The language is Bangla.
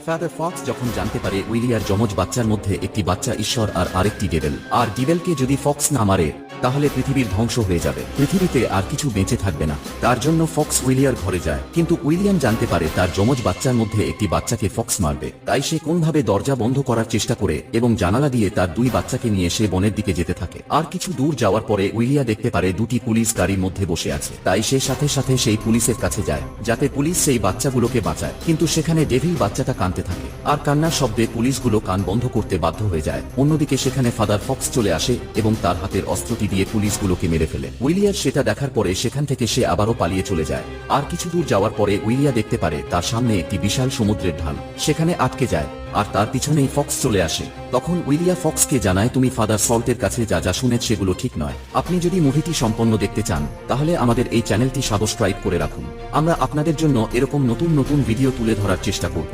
ফাদার ফক্স যখন জানতে পারে উইলিয়ার যমজ বাচ্চার মধ্যে একটি বাচ্চা ঈশ্বর আর আরেকটি ডেভিল, আর ডেভিলকে যদি ফক্স না মারে তাহলে পৃথিবীর ধ্বংস হয়ে যাবে, পৃথিবীতে আর কিছু বেঁচে থাকবে না। তার জন্য ফক্স উইলিয়ার ঘরে যায়, কিন্তু উইলিয়াম জানতে পারে তার যমজ বাচ্চার মধ্যে একটি বাচ্চাকে ফক্স মারবে। তাই সে কোনভাবে দরজা বন্ধ করার চেষ্টা করে এবং জানালা দিয়ে তার দুই বাচ্চাকে নিয়ে সে বনের দিকে যেতে থাকে। আর কিছু দূর যাওয়ার পরে উইলিয়া দেখতে পারে দুটি পুলিশ গাড়ির মধ্যে বসে আছে। তাই সে সাথে সাথে সেই পুলিশের কাছে যায় যাতে পুলিশ সেই বাচ্চাগুলোকে বাঁচায়, কিন্তু সেখানে ডেভিল বাচ্চাটা কাঁদতে থাকে আর কান্নার শব্দে পুলিশগুলো কান বন্ধ করতে বাধ্য হয়ে যায়। অন্যদিকে সেখানে ফাদার ফক্স চলে আসে এবং তার হাতের অস্ত্রটি দিয়ে পুলিশগুলোকে মেরে ফেলে। উইলিয়ার সেটা দেখার পরে সেখান থেকে সে আবারও পালিয়ে চলে যায়। আর কিছু দূর যাওয়ার পরে উইলিয়া দেখতে পারে তার সামনে একটি বিশাল সমুদ্রের ঢাল, সেখানে আটকে যায় আর তার পিছনেই ফক্স চলে আসে। তখন উইলিয়া ফক্সকে জানায়, তুমি ফাদার সল্টের কাছে যা যা শুনেছ সেগুলো ঠিক নয়। আপনি যদি মুভিটি সম্পন্ন দেখতে চান তাহলে আমাদের এই চ্যানেলটি সাবস্ক্রাইব করে রাখুন। আমরা আপনাদের জন্য এরকম নতুন নতুন ভিডিও তুলে ধরার চেষ্টা করব।